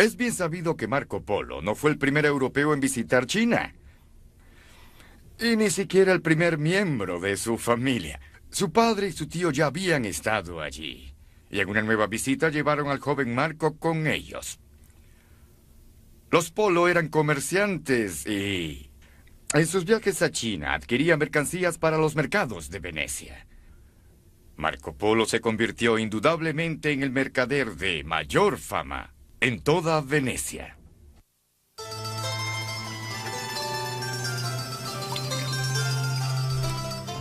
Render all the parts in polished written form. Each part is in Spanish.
Es bien sabido que Marco Polo no fue el primer europeo en visitar China. Y ni siquiera el primer miembro de su familia. Su padre y su tío ya habían estado allí. Y en una nueva visita llevaron al joven Marco con ellos. Los Polo eran comerciantes y en sus viajes a China adquirían mercancías para los mercados de Venecia. Marco Polo se convirtió indudablemente en el mercader de mayor fama en toda Venecia.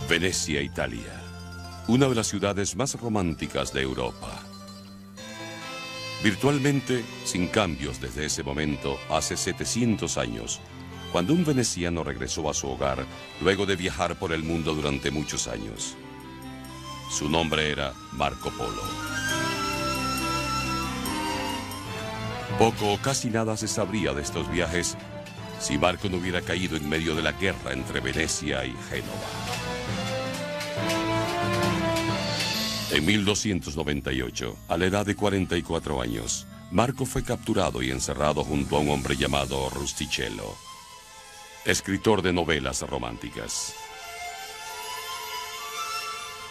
Venecia, Italia. Una de las ciudades más románticas de Europa. Virtualmente sin cambios desde ese momento, hace 700 años, cuando un veneciano regresó a su hogar luego de viajar por el mundo durante muchos años. Su nombre era Marco Polo. Poco o casi nada se sabría de estos viajes si Marco no hubiera caído en medio de la guerra entre Venecia y Génova. En 1298, a la edad de 44 años, Marco fue capturado y encerrado junto a un hombre llamado Rustichello, escritor de novelas románticas.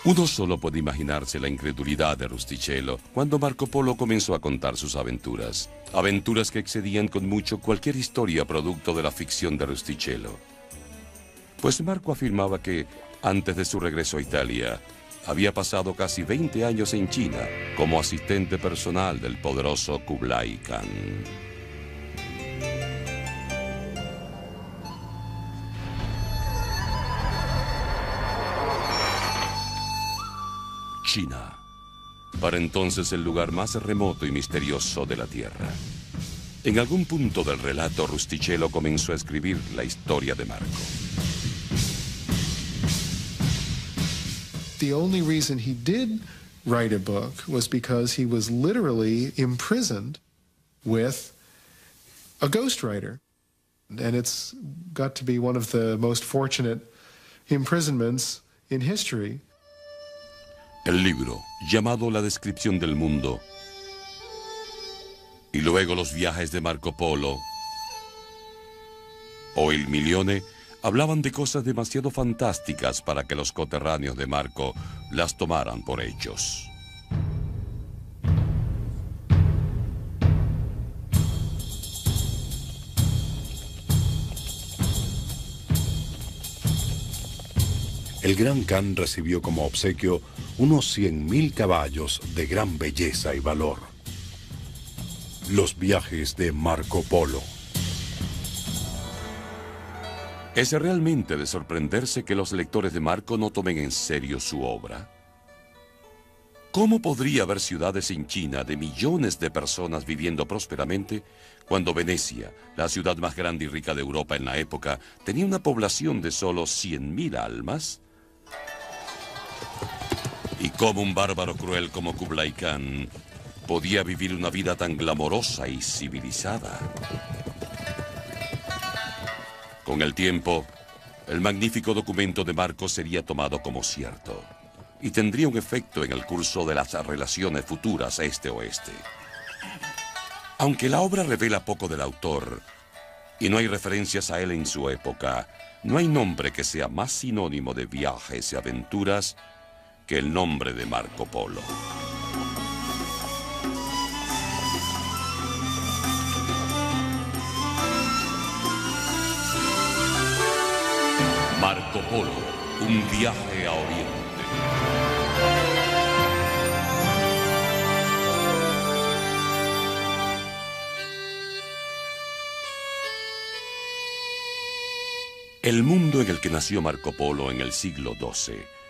Uno solo puede imaginarse la incredulidad de Rustichello cuando Marco Polo comenzó a contar sus aventuras. Aventuras que excedían con mucho cualquier historia producto de la ficción de Rustichello. Pues Marco afirmaba que, antes de su regreso a Italia, había pasado casi 20 años en China como asistente personal del poderoso Kublai Khan. China, para entonces el lugar más remoto y misterioso de la Tierra. En algún punto del relato, Rustichello comenzó a escribir la historia de Marco. The only reason he did write a book was because he was literally imprisoned with a ghostwriter. And it's got to be one of the most fortunate imprisonments in history. El libro, llamado La Descripción del Mundo, y luego Los viajes de Marco Polo, o Il Milione, hablaban de cosas demasiado fantásticas para que los coterráneos de Marco las tomaran por hechos. El gran Khan recibió como obsequio unos 100.000 caballos de gran belleza y valor. Los viajes de Marco Polo. ¿Es realmente de sorprenderse que los lectores de Marco no tomen en serio su obra? ¿Cómo podría haber ciudades en China de millones de personas viviendo prósperamente cuando Venecia, la ciudad más grande y rica de Europa en la época, tenía una población de solo 100.000 almas? ¿Y cómo un bárbaro cruel como Kublai Khan podía vivir una vida tan glamorosa y civilizada? Con el tiempo, el magnífico documento de Marco sería tomado como cierto y tendría un efecto en el curso de las relaciones futuras este-oeste. Aunque la obra revela poco del autor y no hay referencias a él en su época, no hay nombre que sea más sinónimo de viajes y aventuras que el nombre de Marco Polo. Marco Polo, un viaje a Oriente. El mundo en el que nació Marco Polo en el siglo XII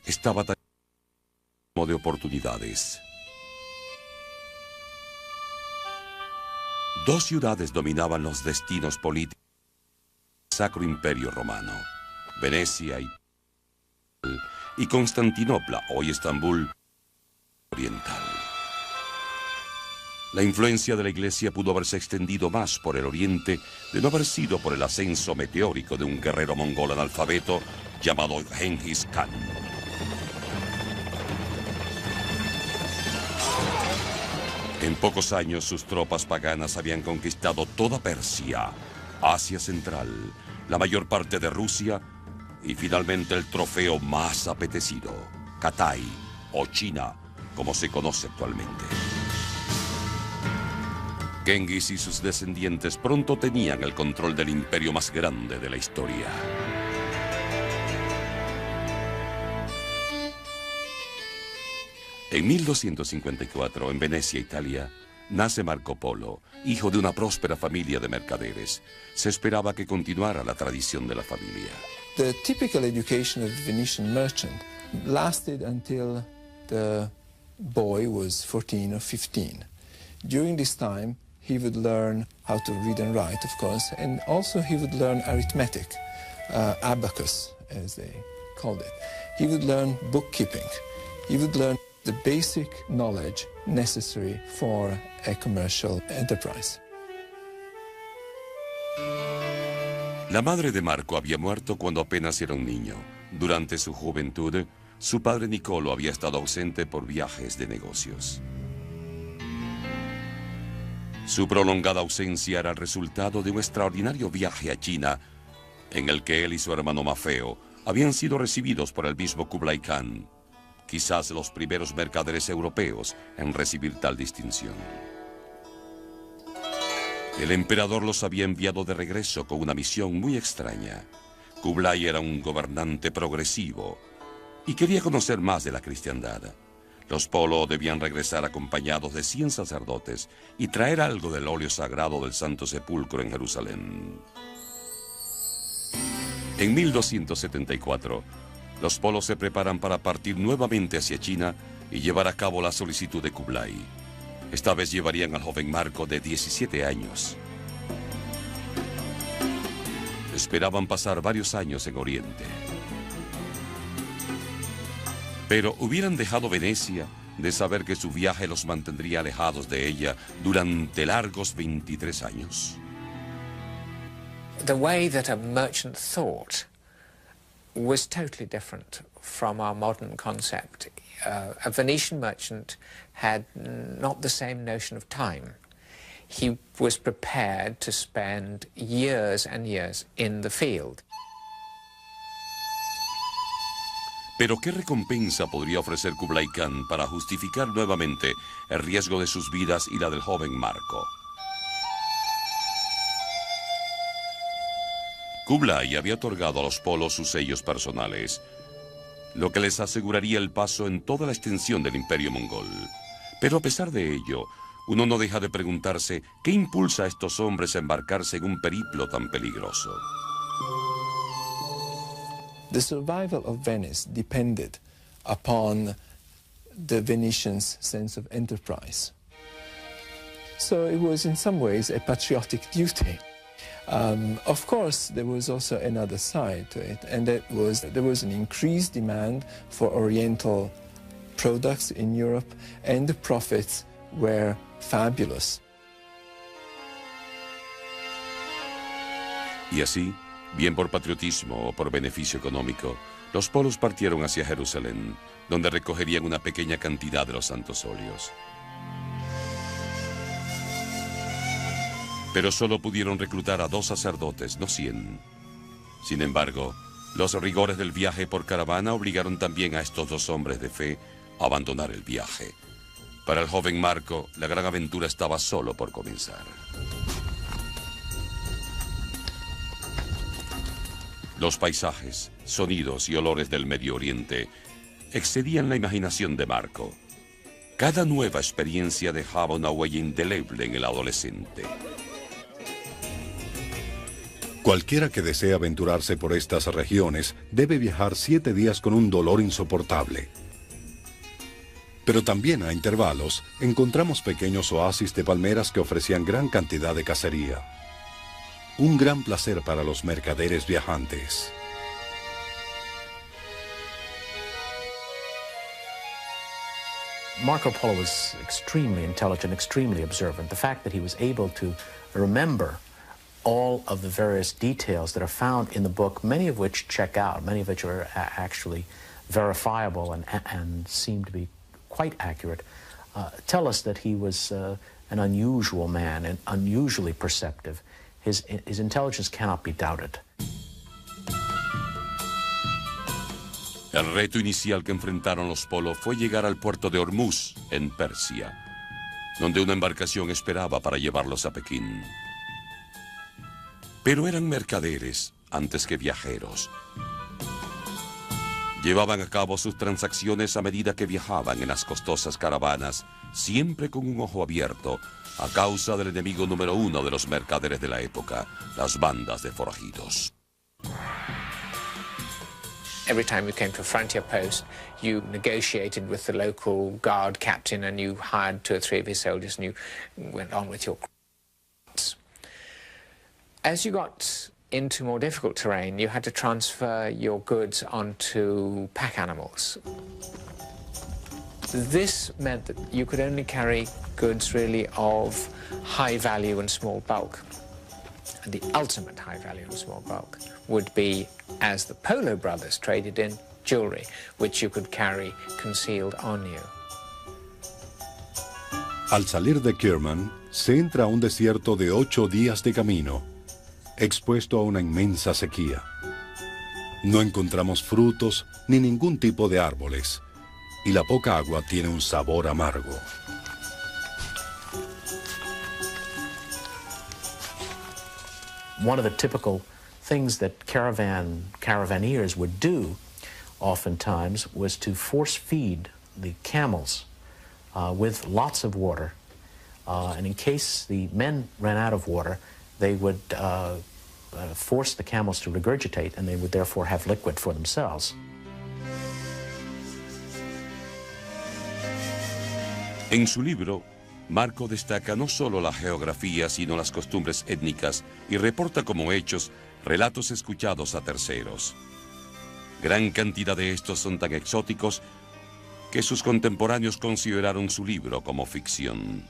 estaba tan lleno de oportunidades. Dos ciudades dominaban los destinos políticos del Sacro Imperio Romano, Venecia y Constantinopla, hoy Estambul, oriental. La influencia de la Iglesia pudo haberse extendido más por el oriente de no haber sido por el ascenso meteórico de un guerrero mongol analfabeto llamado Genghis Khan. En pocos años sus tropas paganas habían conquistado toda Persia, Asia Central, la mayor parte de Rusia y finalmente el trofeo más apetecido, Catay o China, como se conoce actualmente. Genghis y sus descendientes pronto tenían el control del imperio más grande de la historia. En 1254, en Venecia, Italia, nace Marco Polo, hijo de una próspera familia de mercaderes. Se esperaba que continuara la tradición de la familia. The typical education of the Venetian merchant lasted until the boy was 14 or 15. During this time, he would learn how to read and write, of course, and also he would learn arithmetic, abacus, as they called it. He would learn bookkeeping. He would learn the basic knowledge necessary for a commercial enterprise. La madre de Marco había muerto cuando apenas era un niño. Durante su juventud, su padre Niccolo había estado ausente por viajes de negocios. Su prolongada ausencia era el resultado de un extraordinario viaje a China, en el que él y su hermano Maffeo habían sido recibidos por el mismo Kublai Khan, quizás los primeros mercaderes europeos en recibir tal distinción. El emperador los había enviado de regreso con una misión muy extraña. Kublai era un gobernante progresivo y quería conocer más de la cristiandad. Los Polo debían regresar acompañados de 100 sacerdotes y traer algo del óleo sagrado del Santo Sepulcro en Jerusalén. En 1274, los Polos se preparan para partir nuevamente hacia China y llevar a cabo la solicitud de Kublai. Esta vez llevarían al joven Marco de 17 años. Esperaban pasar varios años en Oriente. Pero hubieran dejado Venecia de saber que su viaje los mantendría alejados de ella durante largos 23 años. The way that a merchant thought was totally different from our modern concept. A Venetian merchant had not the same notion of time. He was prepared to spend years and years in the field. Pero ¿qué recompensa podría ofrecer Kublai Khan para justificar nuevamente el riesgo de sus vidas y la del joven Marco? Kublai había otorgado a los Polos sus sellos personales, lo que les aseguraría el paso en toda la extensión del imperio mongol. Pero a pesar de ello, uno no deja de preguntarse qué impulsa a estos hombres a embarcarse en un periplo tan peligroso. The survival of Venice depended upon the Venetians' sense of enterprise. So it was in some ways a patriotic duty. Of course, there was also another side to it, and that was there was an increased demand for Oriental products in Europe, and the profits were fabulous. Y así, bien por patriotismo o por beneficio económico, los Polos partieron hacia Jerusalén, donde recogerían una pequeña cantidad de los santos óleos. Pero solo pudieron reclutar a 2 sacerdotes, no 100. Sin embargo, los rigores del viaje por caravana obligaron también a estos 2 hombres de fe a abandonar el viaje. Para el joven Marco, la gran aventura estaba solo por comenzar. Los paisajes, sonidos y olores del Medio Oriente excedían la imaginación de Marco. Cada nueva experiencia dejaba una huella indeleble en el adolescente. Cualquiera que desee aventurarse por estas regiones debe viajar 7 días con un dolor insoportable. Pero también a intervalos encontramos pequeños oasis de palmeras que ofrecían gran cantidad de cacería. Un gran placer para los mercaderes viajantes. Marco Polo was extremely intelligent, extremely observant. The fact that he was able to remember all of the various details that are found in the book, many of which check out, many of which are actually verifiable and seem to be quite accurate, tell us that he was an unusual man and unusually perceptive. His intelligence cannot be doubted. El reto inicial que enfrentaron los Polo fue llegar al puerto de Hormuz, en Persia, donde una embarcación esperaba para llevarlos a Pekín. Pero eran mercaderes antes que viajeros. Llevaban a cabo sus transacciones a medida que viajaban en las costosas caravanas, siempre con un ojo abierto, a causa del enemigo número uno de los mercaderes de la época, las bandas de forajidos. Every time you came to a frontier post, you negotiated with the local guard captain and you hired 2 or 3 of his soldiers and you went on with your... As you got into more difficult terrain, you had to transfer your goods onto pack animals. This meant that you could only carry goods really of high value and small bulk. And the ultimate high value and small bulk would be, as the Polo brothers traded in, jewelry, which you could carry concealed on you. Al salir de Kerman, se entra a un desierto de 8 días de camino, expuesto a una inmensa sequía. No encontramos frutos ni ningún tipo de árboles, y la poca agua tiene un sabor amargo. One of the typical things that caravaneers would do oftentimes was to force feed the camels with lots of water. And in case the men ran out of water, they would force the camels to regurgitate, and they would therefore have liquid for themselves. En su libro, Marco destaca no solo la geografía, sino las costumbres étnicas y reporta como hechos relatos escuchados a terceros. Gran cantidad de estos son tan exóticos que sus contemporáneos consideraron su libro como ficción.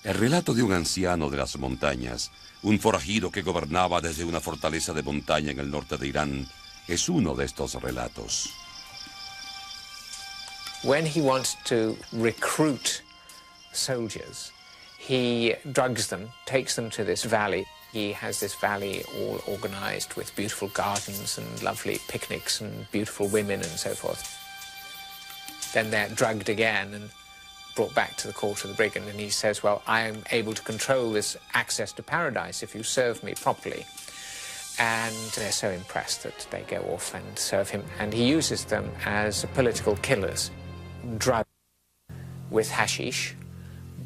El relato de un anciano de las montañas, un forajido que gobernaba desde una fortaleza de montaña en el norte de Irán, es uno de estos relatos. When he wants to recruit soldiers, he drugs them, takes them to this valley. He has this valley all organized with beautiful gardens and lovely picnics and beautiful women and so forth. Then they're drugged again and brought back to the court of the brigand, and he says, well, I am able to control this access to paradise if you serve me properly. And they're so impressed that they go off and serve him, and he uses them as political killers, drugged with hashish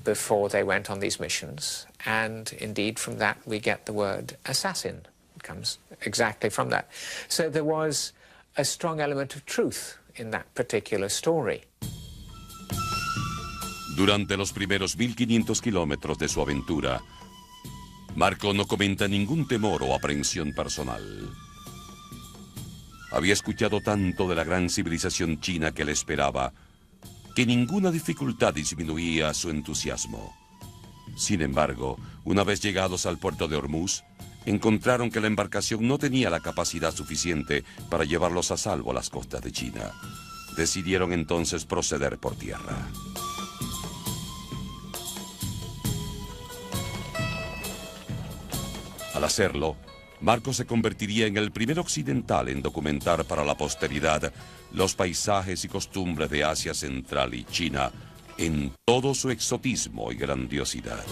before they went on these missions, and indeed from that we get the word assassin. It comes exactly from that. So there was a strong element of truth in that particular story. Durante los primeros 1500 kilómetros de su aventura, Marco no comenta ningún temor o aprehensión personal. Había escuchado tanto de la gran civilización china que le esperaba, que ninguna dificultad disminuía su entusiasmo. Sin embargo, una vez llegados al puerto de Hormuz, encontraron que la embarcación no tenía la capacidad suficiente para llevarlos a salvo a las costas de China. Decidieron entonces proceder por tierra. Al hacerlo, Marco se convertiría en el primer occidental en documentar para la posteridad los paisajes y costumbres de Asia Central y China en todo su exotismo y grandiosidad.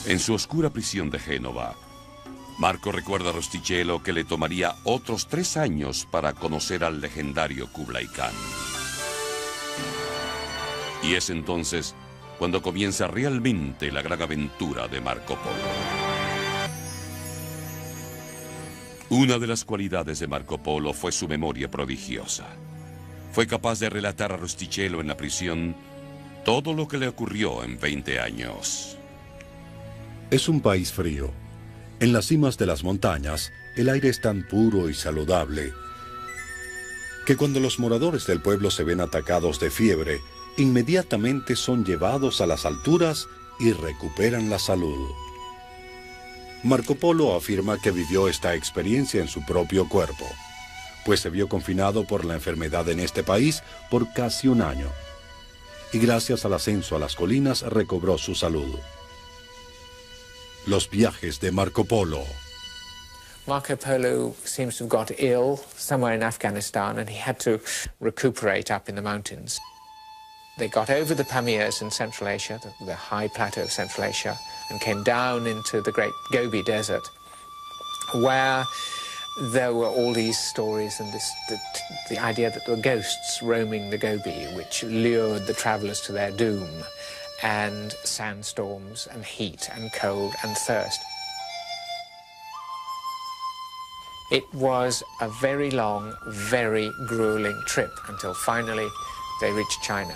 En su oscura prisión de Génova, Marco recuerda a Rustichello que le tomaría otros 3 años para conocer al legendario Kublai Khan. Y es entonces cuando comienza realmente la gran aventura de Marco Polo. Una de las cualidades de Marco Polo fue su memoria prodigiosa. Fue capaz de relatar a Rustichello en la prisión todo lo que le ocurrió en 20 años. Es un país frío. En las cimas de las montañas, el aire es tan puro y saludable que cuando los moradores del pueblo se ven atacados de fiebre, inmediatamente son llevados a las alturas y recuperan la salud. Marco Polo afirma que vivió esta experiencia en su propio cuerpo. pues se vio confinado por la enfermedad en este país por casi un año. Y gracias al ascenso a las colinas recobró su salud. Los viajes de Marco Polo. Marco Polo seems to have got ill somewhere in Afghanistan and he had to recuperate up in the mountains. They got over the Pamirs in Central Asia, the high plateau of Central Asia, and came down into the great Gobi Desert, where there were all these stories and the idea that there were ghosts roaming the Gobi, which lured the travellers to their doom, and sandstorms and heat and cold and thirst. It was a very long, very grueling trip until finally they reached China.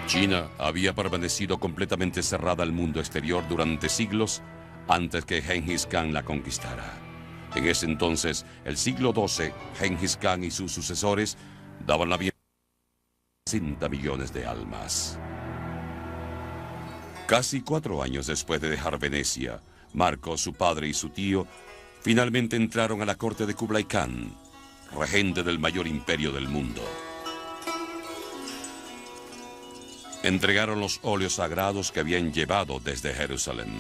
China había permanecido completamente cerrada al mundo exterior durante siglos antes que Genghis Khan la conquistara. En ese entonces, el siglo XII, Genghis Khan y sus sucesores daban la bienvenida a 60 millones de almas. Casi 4 años después de dejar Venecia, Marco, su padre y su tío finalmente entraron a la corte de Kublai Khan, regente del mayor imperio del mundo. Entregaron los óleos sagrados que habían llevado desde Jerusalén.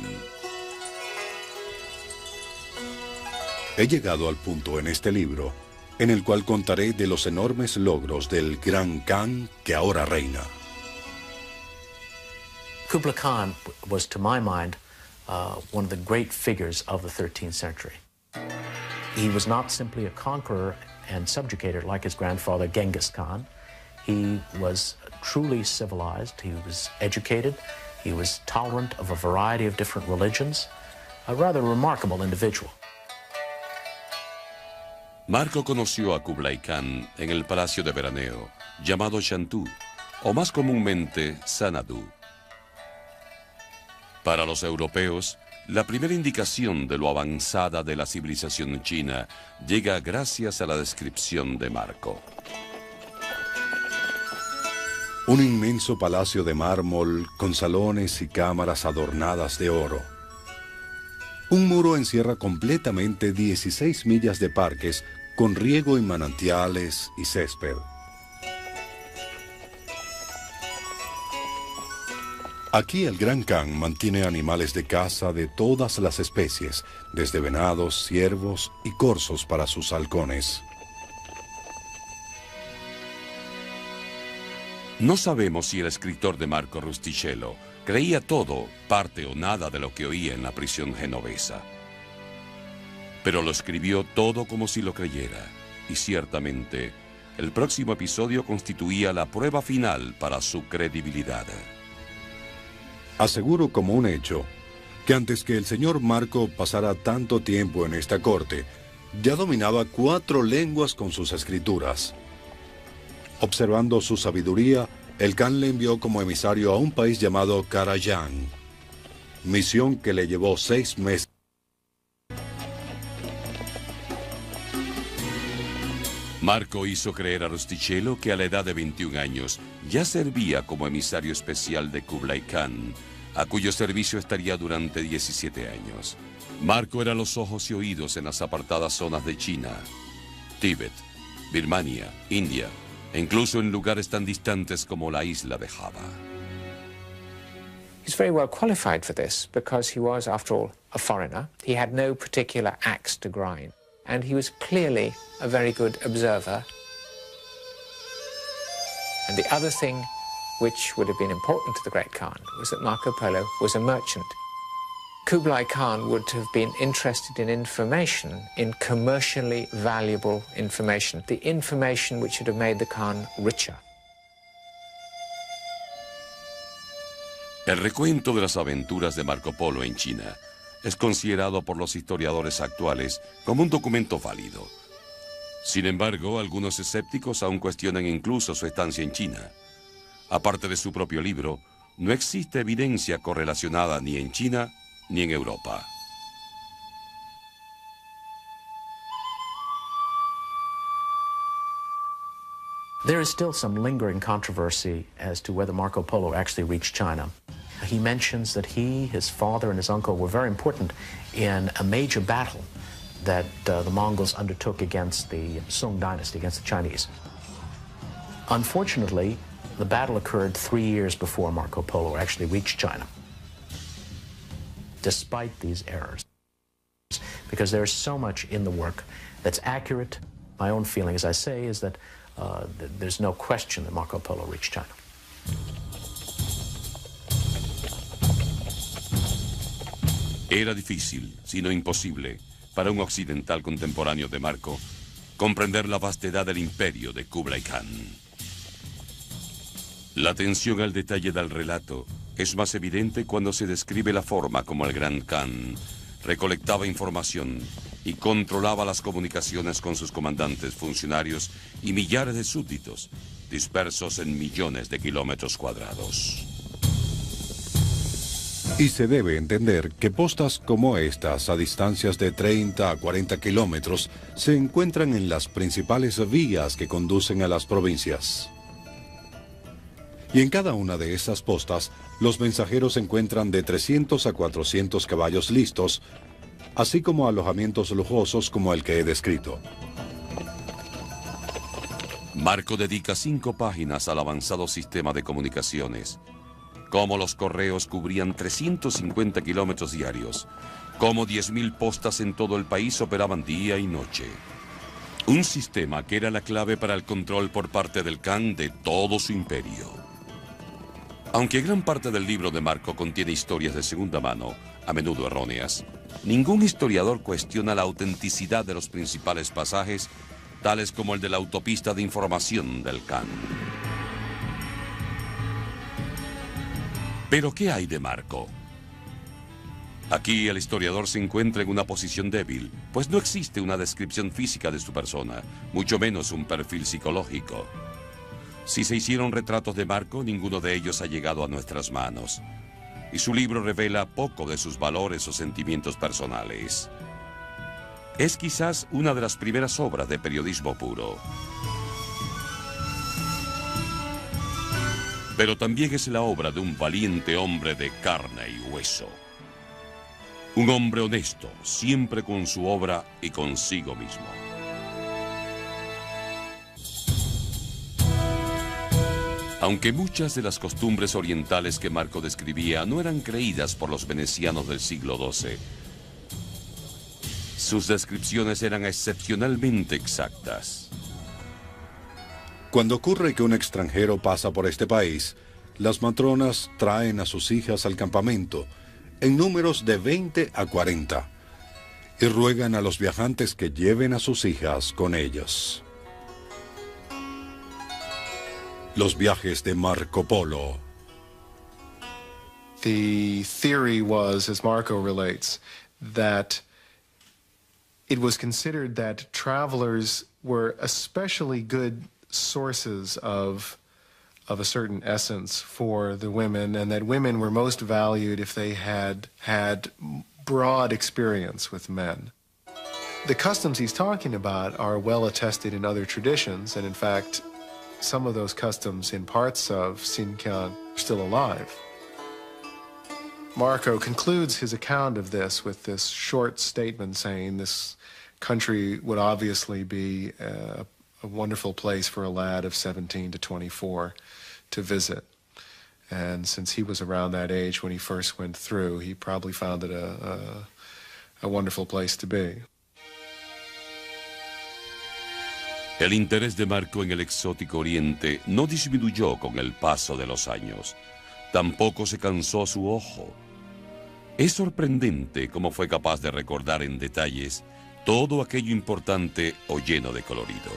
He llegado al punto en este libro en el cual contaré de los enormes logros del Gran Khan que ahora reina. Kublai Khan was, to my mind, one of the great figures of the 13th century. He was not simply a conqueror and subjugator like his grandfather Genghis Khan. He was truly civilized, he was educated, he was tolerant of a variety of different religions, a rather remarkable individual. Marco conoció a Kublai Khan en el palacio de veraneo, llamado Chantu, o más comúnmente Sanadu. Para los europeos, la primera indicación de lo avanzada de la civilización china llega gracias a la descripción de Marco. Un inmenso palacio de mármol con salones y cámaras adornadas de oro. Un muro encierra completamente 16 millas de parques con riego y manantiales y césped. Aquí el Gran Khan mantiene animales de caza de todas las especies, desde venados, ciervos y corzos para sus halcones. No sabemos si el escritor de Marco Rustichello creía todo, parte o nada de lo que oía en la prisión genovesa. Pero lo escribió todo como si lo creyera, y ciertamente el próximo episodio constituía la prueba final para su credibilidad. Aseguro como un hecho que antes que el señor Marco pasara tanto tiempo en esta corte, ya dominaba 4 lenguas con sus escrituras. Observando su sabiduría, el Khan le envió como emisario a un país llamado Karajan, misión que le llevó 6 meses. Marco hizo creer a Rustichello que a la edad de 21 años ya servía como emisario especial de Kublai Khan, a cuyo servicio estaría durante 17 años. Marco era los ojos y oídos en las apartadas zonas de China, Tíbet, Birmania, India, e incluso en lugares tan distantes como la isla de Java. He's very well qualified for this because he was, after all, a foreigner. He had no particular axe to grind, and he was clearly a very good observer. And the other thing which would have been important to the great Khan was that Marco Polo was a merchant. Kublai Khan would have been interested in information, in commercially valuable information, the information which would have made the Khan richer. El recuento de las aventuras de Marco Polo en China es considerado por los historiadores actuales como un documento válido. Sin embargo, algunos escépticos aún cuestionan incluso su estancia en China. Aparte de su propio libro, no existe evidencia correlacionada ni en China ni en Europa. There is still some lingering controversy as to whether Marco Polo actually reached China. He mentions that he, his father, and his uncle were very important in a major battle that the Mongols undertook against the Sung dynasty, against the Chinese. Unfortunately, the battle occurred 3 years before Marco Polo actually reached China, despite these errors. Because there's so much in the work that's accurate. My own feeling, as I say, is that there's no question that Marco Polo reached China. Era difícil, si no imposible, para un occidental contemporáneo de Marco, comprender la vastedad del imperio de Kublai Khan. La atención al detalle del relato es más evidente cuando se describe la forma como el Gran Khan recolectaba información y controlaba las comunicaciones con sus comandantes, funcionarios y millares de súbditos, dispersos en millones de kilómetros cuadrados. Y se debe entender que postas como estas, a distancias de 30 a 40 kilómetros, se encuentran en las principales vías que conducen a las provincias. Y en cada una de estas postas, los mensajeros encuentran de 300 a 400 caballos listos, así como alojamientos lujosos como el que he descrito. Marco dedica 5 páginas al avanzado sistema de comunicaciones. Cómo los correos cubrían 350 kilómetros diarios. Cómo 10.000 postas en todo el país operaban día y noche. Un sistema que era la clave para el control por parte del Khan de todo su imperio. Aunque gran parte del libro de Marco contiene historias de segunda mano, a menudo erróneas, ningún historiador cuestiona la autenticidad de los principales pasajes, tales como el de la autopista de información del Khan. ¿Pero qué hay de Marco? Aquí el historiador se encuentra en una posición débil, pues no existe una descripción física de su persona, mucho menos un perfil psicológico. Si se hicieron retratos de Marco, ninguno de ellos ha llegado a nuestras manos. Y su libro revela poco de sus valores o sentimientos personales. Es quizás una de las primeras obras de periodismo puro. Pero también es la obra de un valiente hombre de carne y hueso. Un hombre honesto, siempre con su obra y consigo mismo. Aunque muchas de las costumbres orientales que Marco describía no eran creídas por los venecianos del siglo XII, sus descripciones eran excepcionalmente exactas. Cuando ocurre que un extranjero pasa por este país, las matronas traen a sus hijas al campamento, en números de 20 a 40, y ruegan a los viajantes que lleven a sus hijas con ellos. Los viajes de Marco Polo. The theory was, as Marco relates, that it was considered that travelers were especially good sources of a certain essence for the women, and that women were most valued if they had broad experience with men. The customs he's talking about are well attested in other traditions, and in fact, some of those customs in parts of Xinjiang are still alive. Marco concludes his account of this with this short statement saying this country would obviously be a wonderful place for a lad of 17 to 24 to visit. And since he was around that age when he first went through, he probably found it a wonderful place to be. El interés de Marco en el exótico oriente no disminuyó con el paso de los años. Tampoco se cansó su ojo. Es sorprendente cómo fue capaz de recordar en detalles todo aquello importante o lleno de colorido.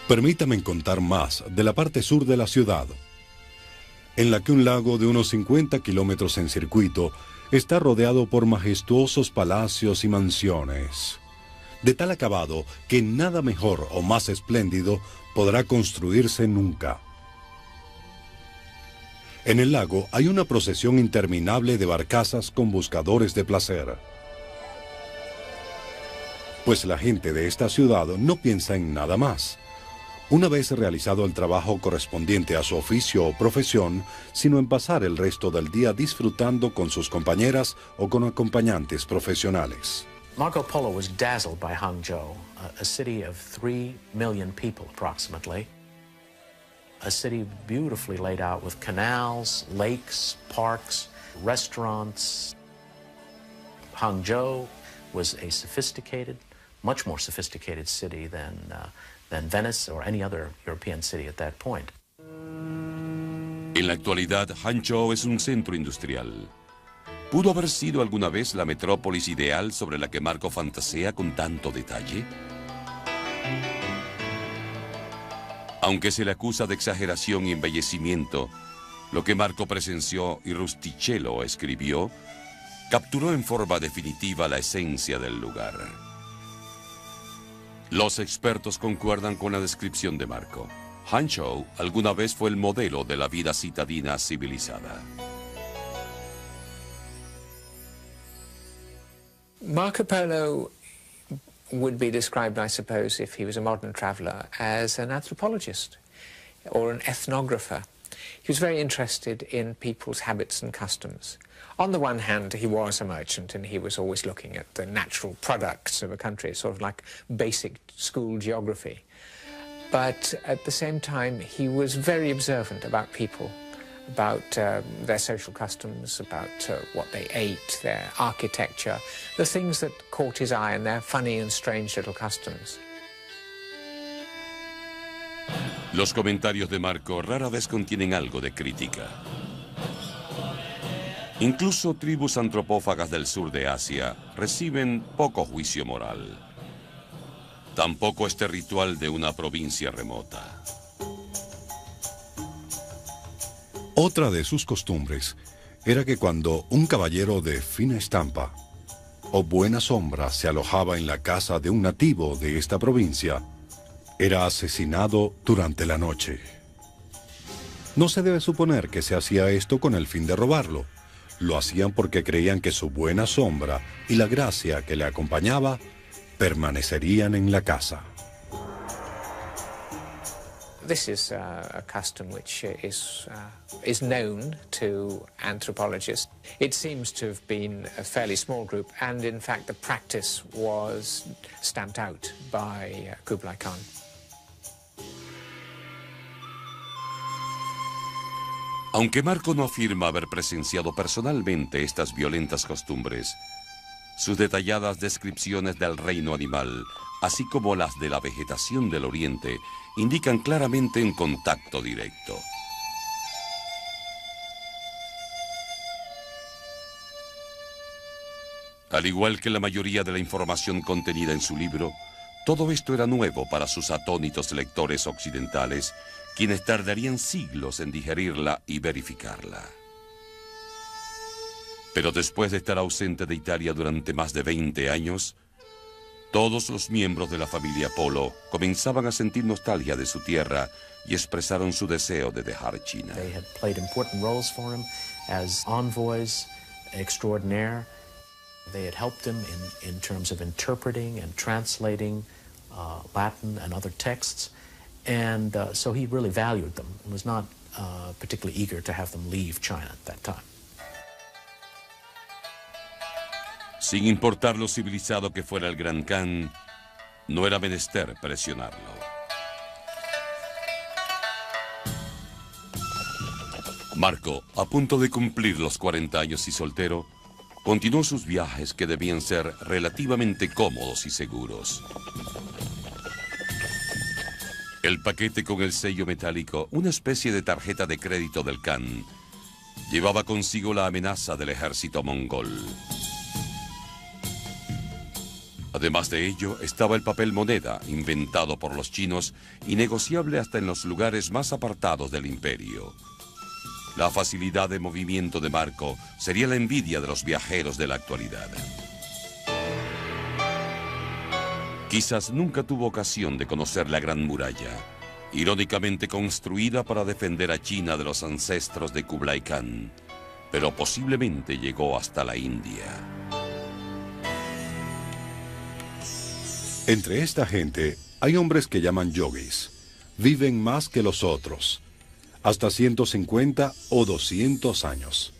Permítame contar más de la parte sur de la ciudad, en la que un lago de unos 50 kilómetros en circuito está rodeado por majestuosos palacios y mansiones, de tal acabado que nada mejor o más espléndido podrá construirse nunca. En el lago hay una procesión interminable de barcazas con buscadores de placer. Pues la gente de esta ciudad no piensa en nada más. una vez realizado el trabajo correspondiente a su oficio o profesión, sino en pasar el resto del día disfrutando con sus compañeras o con acompañantes profesionales. Marco Polo was dazzled by Hangzhou, a city of 3 million people approximately. A city beautifully laid out with canals, lakes, parks, restaurants. Hangzhou was a sophisticated, much more sophisticated city than Venice or any other European city at that point. En la actualidad, Hangzhou es un centro industrial. ¿Pudo haber sido alguna vez la metrópolis ideal sobre la que Marco fantasea con tanto detalle? Aunque se le acusa de exageración y embellecimiento, lo que Marco presenció y Rustichello escribió capturó en forma definitiva la esencia del lugar. Los expertos concuerdan con la descripción de Marco. Hangzhou alguna vez fue el modelo de la vida citadina civilizada. Marco Polo would be described, I suppose, if he was a modern traveller, as an anthropologist or an ethnographer. He was very interested in people's habits and customs. On the one hand, he was a merchant and he was always looking at the natural products of a country, sort of like basic school geography. But at the same time, he was very observant about people, about their social customs, about what they ate, their architecture, the things that caught his eye and their funny and strange little customs. Los comentarios de Marco rara vez contienen algo de crítica. Incluso tribus antropófagas del sur de Asia reciben poco juicio moral. Tampoco este ritual de una provincia remota. Otra de sus costumbres era que cuando un caballero de fina estampa o buena sombra se alojaba en la casa de un nativo de esta provincia, era asesinado durante la noche. No se debe suponer que se hacía esto con el fin de robarlo. Lo hacían porque creían que su buena sombra y la gracia que le acompañaba permanecerían en la casa. This is a custom which is known to anthropologists. It seems to have been a fairly small group, and in fact the practice was stamped out by Kublai Khan. Aunque Marco no afirma haber presenciado personalmente estas violentas costumbres, sus detalladas descripciones del reino animal, así como las de la vegetación del Oriente, indican claramente un contacto directo. Al igual que la mayoría de la información contenida en su libro, todo esto era nuevo para sus atónitos lectores occidentales, quienes tardarían siglos en digerirla y verificarla. Pero después de estar ausente de Italia durante más de 20 años, todos los miembros de la familia Polo comenzaban a sentir nostalgia de su tierra y expresaron su deseo de dejar China. They had played important roles for him as envoys extraordinaire. They had helped him in terms of interpreting and translating Latin and other texts. And so he really valued them and was not particularly eager to have them leave China at that time. Sin importar lo civilizado que fuera el Gran Khan, no era menester presionarlo. Marco, a punto de cumplir los 40 años y soltero, continuó sus viajes que debían ser relativamente cómodos y seguros. El paquete con el sello metálico, una especie de tarjeta de crédito del Khan, llevaba consigo la amenaza del ejército mongol. Además de ello, estaba el papel moneda, inventado por los chinos y negociable hasta en los lugares más apartados del imperio. La facilidad de movimiento de Marco sería la envidia de los viajeros de la actualidad. Quizás nunca tuvo ocasión de conocer la Gran Muralla, irónicamente construida para defender a China de los ancestros de Kublai Khan, pero posiblemente llegó hasta la India. Entre esta gente hay hombres que llaman yogis, viven más que los otros, hasta 150 o 200 años.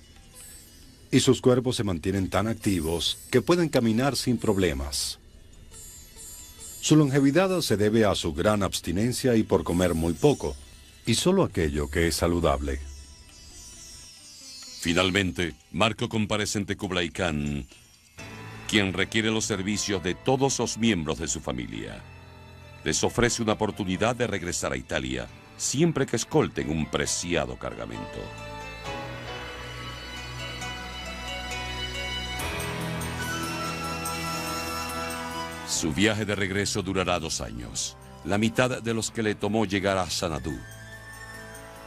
Y sus cuerpos se mantienen tan activos que pueden caminar sin problemas. Su longevidad se debe a su gran abstinencia y por comer muy poco, y solo aquello que es saludable. Finalmente, Marco comparece ante Kublai Khan, quien requiere los servicios de todos los miembros de su familia. Les ofrece una oportunidad de regresar a Italia, siempre que escolten un preciado cargamento. Su viaje de regreso durará 2 años, la mitad de los que le tomó llegar a Xanadu.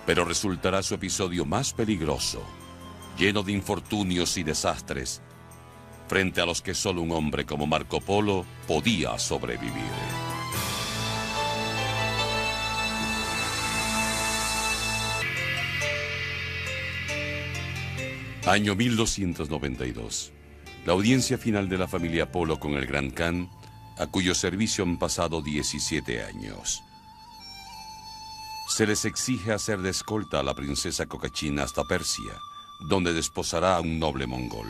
Pero resultará su episodio más peligroso, lleno de infortunios y desastres, frente a los que solo un hombre como Marco Polo podía sobrevivir. Año 1292. La audiencia final de la familia Polo con el Gran Khan, a cuyo servicio han pasado 17 años. Se les exige hacer de escolta a la princesa Kokachina hasta Persia, donde desposará a un noble mongol.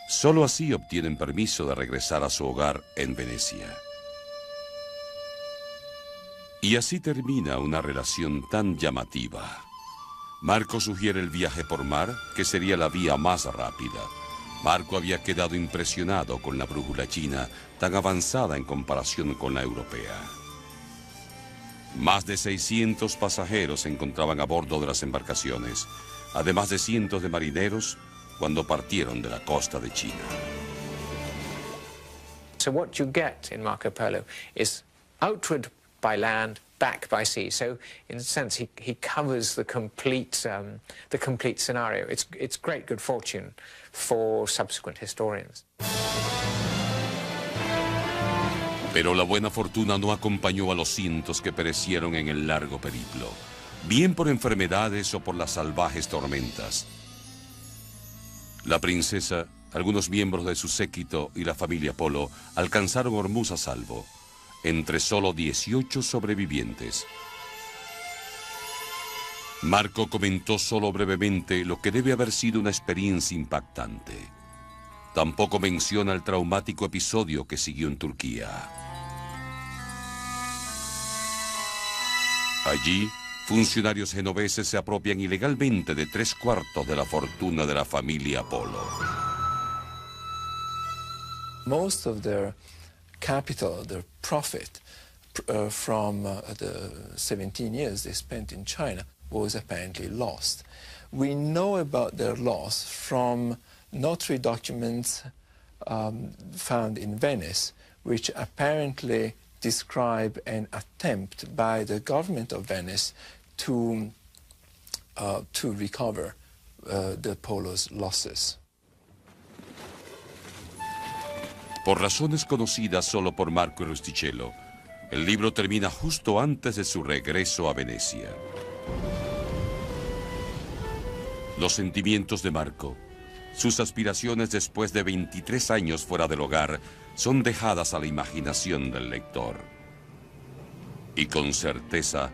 Solo así obtienen permiso de regresar a su hogar en Venecia. Y así termina una relación tan llamativa. Marco sugiere el viaje por mar, que sería la vía más rápida. Marco había quedado impresionado con la brújula china, tan avanzada en comparación con la europea. Más de 600 pasajeros se encontraban a bordo de las embarcaciones, además de cientos de marineros, cuando partieron de la costa de China. So what you get in Marco Polo is outward by land, back by sea. So in a sense, he covers the complete scenario. It's great good fortune for subsequent historians. Pero la buena fortuna no acompañó a los cientos que perecieron en el largo periplo, bien por enfermedades o por las salvajes tormentas. La princesa, algunos miembros de su séquito y la familia Polo alcanzaron Hormuz a salvo, entre solo 18 sobrevivientes. Marco comentó solo brevemente lo que debe haber sido una experiencia impactante. Tampoco menciona el traumático episodio que siguió en Turquía. Allí, funcionarios genoveses se apropian ilegalmente de 3/4 de la fortuna de la familia Polo. Most of their capital, their profit from the 17 years they spent in China was apparently lost. We know about their loss from notary documents found in Venice, which apparently describe an attempt by the government of Venice to recover the Polo's losses. Por razones conocidas solo por Marco y Rustichello, el libro termina justo antes de su regreso a Venecia. Los sentimientos de Marco, sus aspiraciones después de 23 años fuera del hogar, son dejadas a la imaginación del lector. Y con certeza,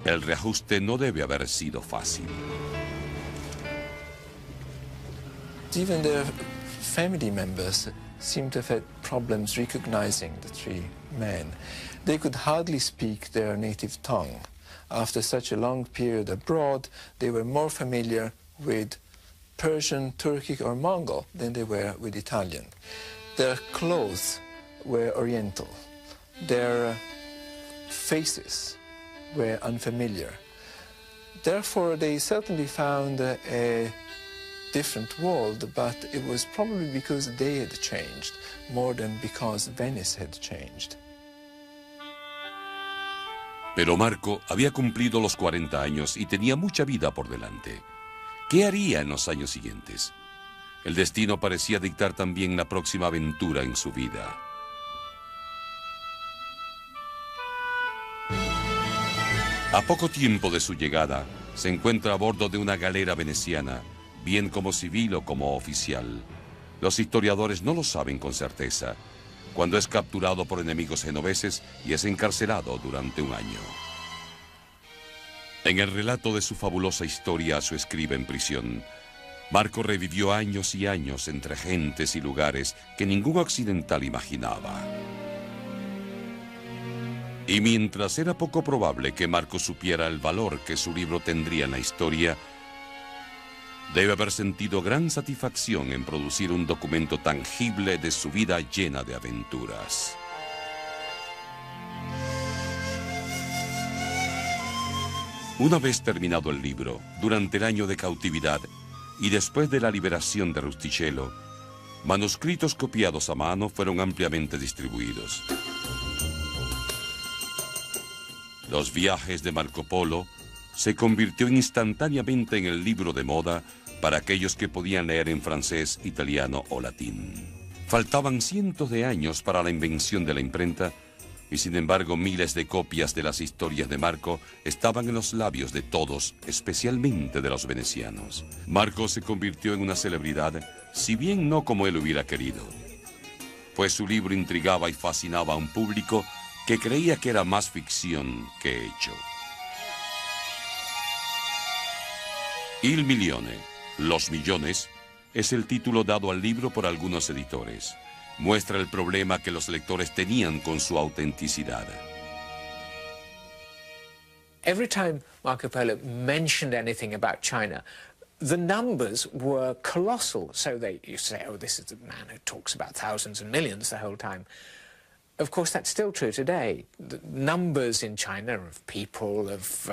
el reajuste no debe haber sido fácil. Even their family members seem to have had problems recognizing the 3 men. They could hardly speak their native tongue. After such a long period abroad, they were more familiar with Persian, Turkic or Mongol than they were with Italian. Their clothes were Oriental. Their faces were unfamiliar. Therefore, they certainly found a different world, but it was probably because they had changed more than because Venice had changed. Pero Marco había cumplido los 40 años y tenía mucha vida por delante. ¿Qué haría en los años siguientes? El destino parecía dictar también la próxima aventura en su vida. A poco tiempo de su llegada, se encuentra a bordo de una galera veneciana, bien como civil o como oficial. Los historiadores no lo saben con certeza, cuando es capturado por enemigos genoveses y es encarcelado durante un año. En el relato de su fabulosa historia a su escriba en prisión, Marco revivió años y años entre gentes y lugares que ningún occidental imaginaba. Y mientras era poco probable que Marco supiera el valor que su libro tendría en la historia, debe haber sentido gran satisfacción en producir un documento tangible de su vida llena de aventuras. Una vez terminado el libro, durante el año de cautividad y después de la liberación de Rustichello, manuscritos copiados a mano fueron ampliamente distribuidos. Los viajes de Marco Polo se convirtió instantáneamente en el libro de moda para aquellos que podían leer en francés, italiano o latín. Faltaban cientos de años para la invención de la imprenta y sin embargo miles de copias de las historias de Marco estaban en los labios de todos, especialmente de los venecianos. Marco se convirtió en una celebridad, si bien no como él hubiera querido, pues su libro intrigaba y fascinaba a un público que creía que era más ficción que hecho. Il Milione, Los Millones, es el título dado al libro por algunos editores. Muestra el problema que los lectores tenían con su autenticidad. Every time Marco Polo mentioned anything about China, the numbers were colossal. So you say, oh, this is the man who talks about thousands and millions the whole time. Of course, that's still true today. The numbers in China of people, of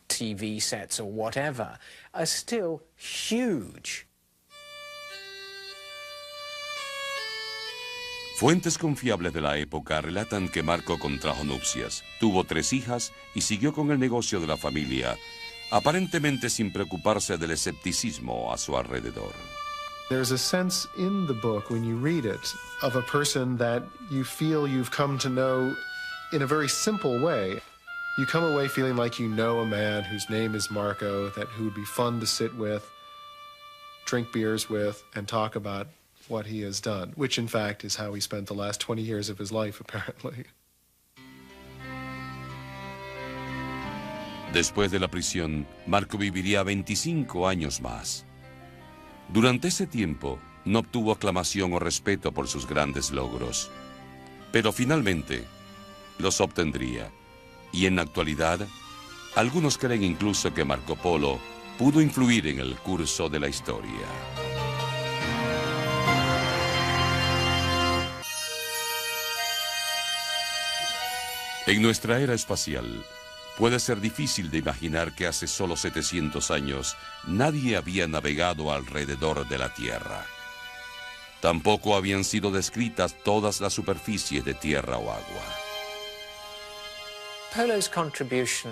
TV sets or whatever, are still huge. Fuentes confiables de la época relatan que Marco contrajo nupcias, tuvo 3 hijas y siguió con el negocio de la familia, aparentemente sin preocuparse del escepticismo a su alrededor. There's a sense in the book, when you read it, of a person that you feel you've come to know in a very simple way. You come away feeling like you know a man whose name is Marco, who would be fun to sit with, drink beers with, and talk about what he has done, which in fact is how he spent the last 20 years of his life, apparently. Después de la prisión, Marco viviría 25 años más. Durante ese tiempo, no obtuvo aclamación o respeto por sus grandes logros, pero finalmente los obtendría. Y en la actualidad, algunos creen incluso que Marco Polo pudo influir en el curso de la historia. En nuestra era espacial, puede ser difícil de imaginar que hace solo 700 años nadie había navegado alrededor de la Tierra. Tampoco habían sido descritas todas las superficies de tierra o agua. Polo's contribution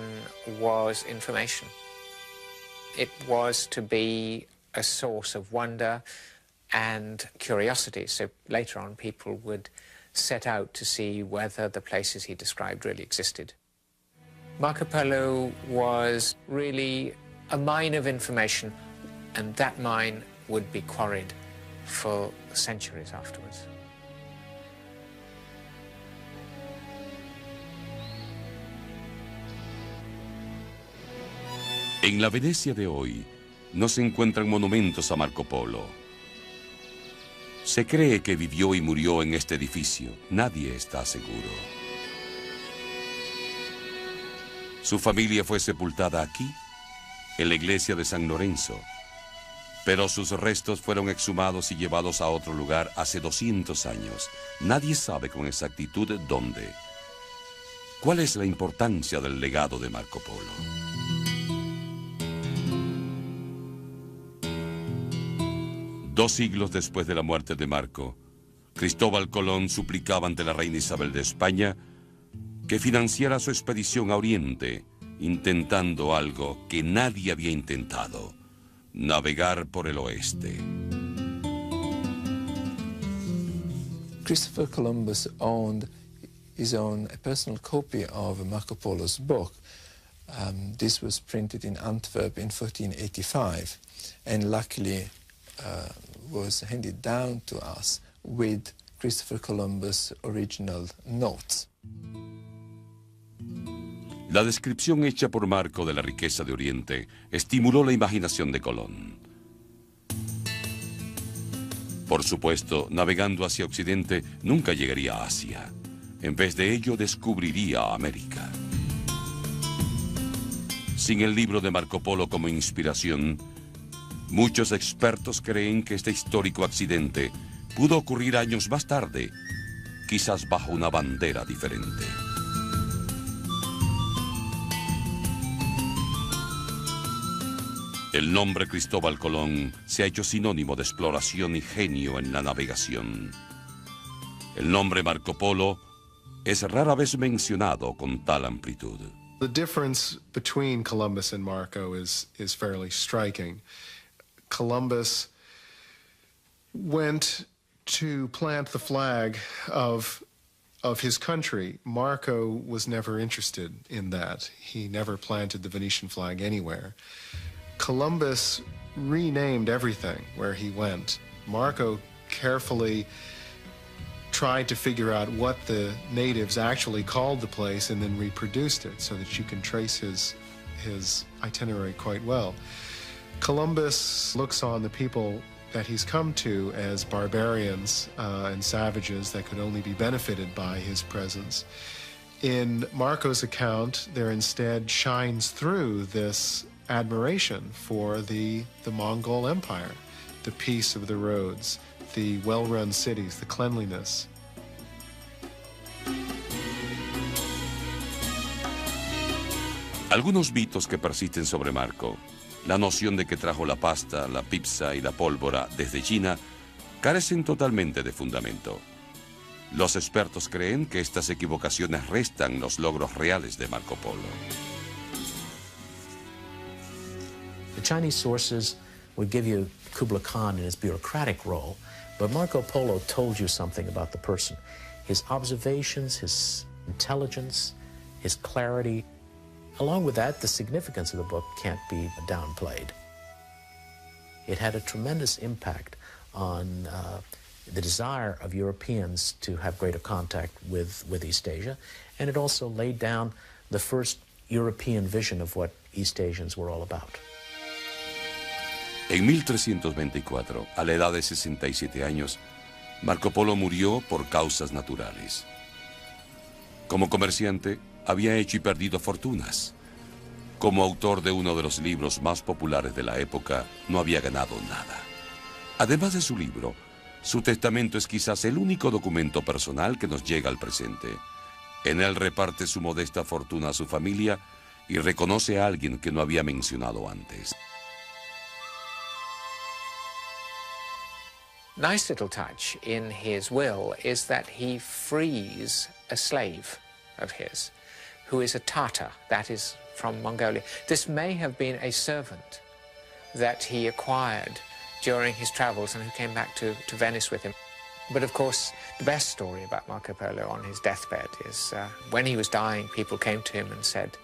was information. It was to be a source of wonder and curiosity, so later on people would set out to see whether the places he described really existed. Marco Polo was really a mine of information, and that mine would be quarried for centuries afterwards. En la Venecia de hoy no se encuentran monumentos a Marco Polo. Se cree que vivió y murió en este edificio. Nadie está seguro. Su familia fue sepultada aquí, en la iglesia de San Lorenzo, pero sus restos fueron exhumados y llevados a otro lugar hace 200 años. Nadie sabe con exactitud dónde. ¿Cuál es la importancia del legado de Marco Polo? Dos siglos después de la muerte de Marco, Cristóbal Colón suplicaba ante la reina Isabel de España que financiara su expedición a Oriente, intentando algo que nadie había intentado: navegar por el oeste. Christopher Columbus owned his own personal copy of Marco Polo's book. This was printed in Antwerp in 1485, and luckily was handed down to us with Christopher Columbus' original notes. La descripción hecha por Marco de la riqueza de Oriente estimuló la imaginación de Colón. Por supuesto, navegando hacia Occidente, nunca llegaría a Asia. En vez de ello, descubriría América. Sin el libro de Marco Polo como inspiración, muchos expertos creen que este histórico accidente pudo ocurrir años más tarde, quizás bajo una bandera diferente. El nombre Cristóbal Colón se ha hecho sinónimo de exploración y genio en la navegación. El nombre Marco Polo es rara vez mencionado con tal amplitud. The difference between Columbus and Marco is fairly striking. Columbus went to plant the flag of his country. Marco was never interested in that. He never planted the Venetian flag anywhere. Columbus renamed everything where he went. Marco carefully tried to figure out what the natives actually called the place and then reproduced it so that you can trace his itinerary quite well. Columbus looks on the people that he's come to as barbarians and savages that could only be benefited by his presence. In Marco's account, there instead shines through this admiration for the Mongol Empire, the peace of the roads, the well-run cities, the cleanliness. Algunos mitos que persisten sobre Marco, la noción de que trajo la pasta, la pizza y la pólvora desde China, carecen totalmente de fundamento. Los expertos creen que estas equivocaciones restan los logros reales de Marco Polo. The Chinese sources would give you Kublai Khan in his bureaucratic role, but Marco Polo told you something about the person. His observations, his intelligence, his clarity. Along with that, the significance of the book can't be downplayed. It had a tremendous impact on the desire of Europeans to have greater contact with East Asia, and it also laid down the first European vision of what East Asians were all about. En 1324, a la edad de 67 años, Marco Polo murió por causas naturales. Como comerciante, había hecho y perdido fortunas. Como autor de uno de los libros más populares de la época, no había ganado nada. Además de su libro, su testamento es quizás el único documento personal que nos llega al presente. En él reparte su modesta fortuna a su familia y reconoce a alguien que no había mencionado antes. Nice little touch in his will is that he frees a slave of his, who is a Tatar, that is from Mongolia. This may have been a servant that he acquired during his travels and who came back to Venice with him. But of course, the best story about Marco Polo on his deathbed is when he was dying, people came to him and said,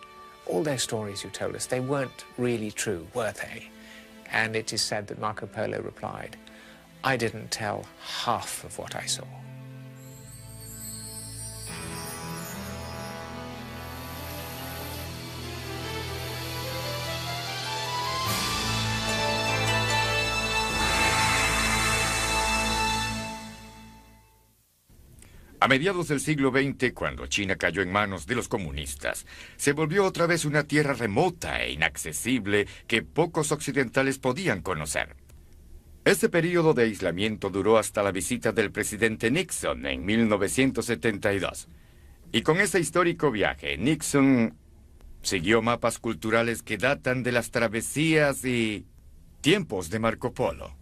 all those stories you told us, they weren't really true, were they? And it is said that Marco Polo replied, I didn't tell half of what I saw. A mediados del siglo XX, cuando China cayó en manos de los comunistas, se volvió otra vez una tierra remota e inaccesible que pocos occidentales podían conocer. Este periodo de aislamiento duró hasta la visita del presidente Nixon en 1972. Y con ese histórico viaje, Nixon siguió mapas culturales que datan de las travesías y tiempos de Marco Polo.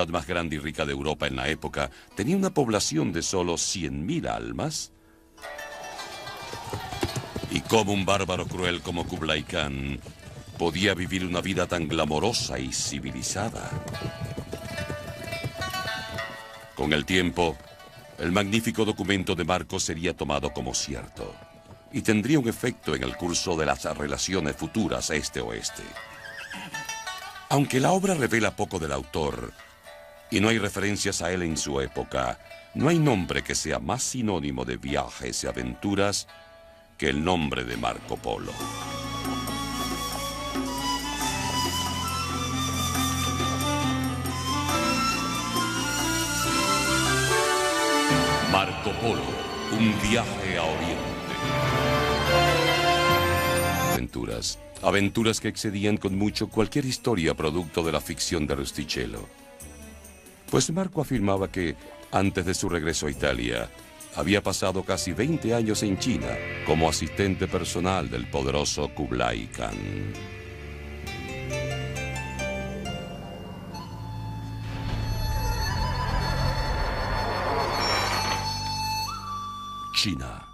ciudad más grande y rica de Europa en la época, tenía una población de solo 100.000 almas? ¿Y cómo un bárbaro cruel como Kublai Khan podía vivir una vida tan glamorosa y civilizada? Con el tiempo, el magnífico documento de Marco sería tomado como cierto y tendría un efecto en el curso de las relaciones futuras este-oeste. Aunque la obra revela poco del autor y no hay referencias a él en su época, no hay nombre que sea más sinónimo de viajes y aventuras que el nombre de Marco Polo. Marco Polo, un viaje a Oriente. Aventuras que excedían con mucho cualquier historia producto de la ficción de Rustichello. Pues Marco afirmaba que, antes de su regreso a Italia, había pasado casi 20 años en China como asistente personal del poderoso Kublai Khan. China,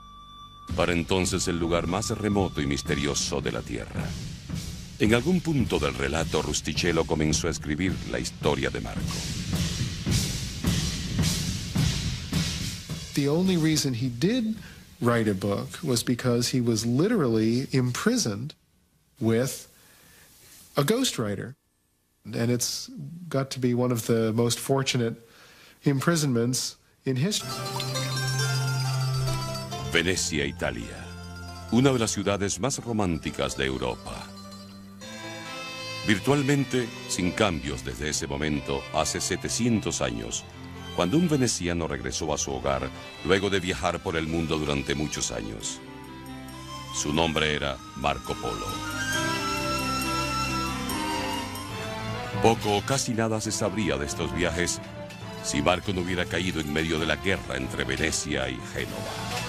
para entonces el lugar más remoto y misterioso de la Tierra. En algún punto del relato, Rustichello comenzó a escribir la historia de Marco. The only reason he did write a book was because he was literally imprisoned with a ghostwriter. And it's got to be one of the most fortunate imprisonments in history. Venecia, Italia, una de las ciudades más románticas de Europa. Virtualmente sin cambios desde ese momento, hace 700 años, cuando un veneciano regresó a su hogar luego de viajar por el mundo durante muchos años. Su nombre era Marco Polo. Poco o casi nada se sabría de estos viajes si Marco no hubiera caído en medio de la guerra entre Venecia y Génova.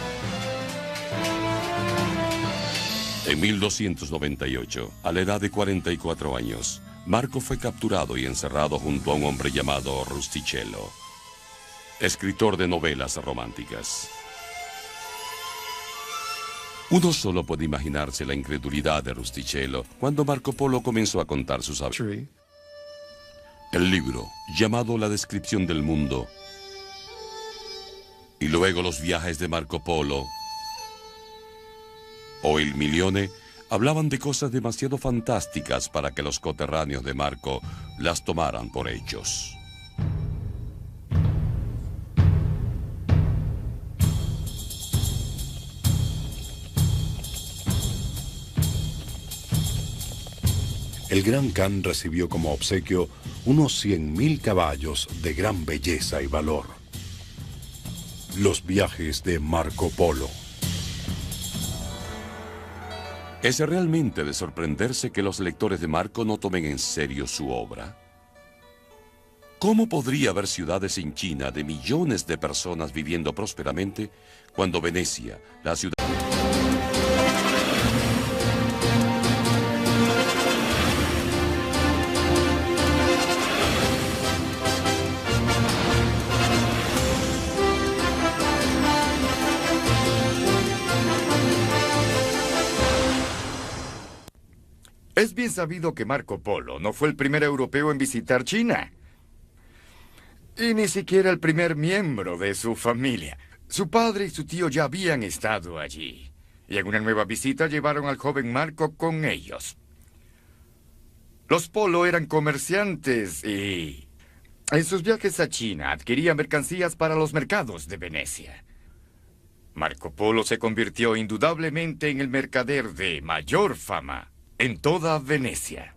En 1298, a la edad de 44 años, Marco fue capturado y encerrado junto a un hombre llamado Rustichello, escritor de novelas románticas. Uno solo puede imaginarse la incredulidad de Rustichello cuando Marco Polo comenzó a contar sus aventuras. El libro, llamado La descripción del mundo, y luego los viajes de Marco Polo, o Il Milione, hablaban de cosas demasiado fantásticas para que los coterráneos de Marco las tomaran por hechos. El gran Khan recibió como obsequio unos 100.000 caballos de gran belleza y valor. Los viajes de Marco Polo. ¿Es realmente de sorprenderse que los lectores de Marco no tomen en serio su obra? ¿Cómo podría haber ciudades en China de millones de personas viviendo prósperamente cuando Venecia, la ciudad... Es bien sabido que Marco Polo no fue el primer europeo en visitar China. Y ni siquiera el primer miembro de su familia. Su padre y su tío ya habían estado allí. Y en una nueva visita llevaron al joven Marco con ellos. Los Polo eran comerciantes y en sus viajes a China adquirían mercancías para los mercados de Venecia. Marco Polo se convirtió indudablemente en el mercader de mayor fama en toda Venecia.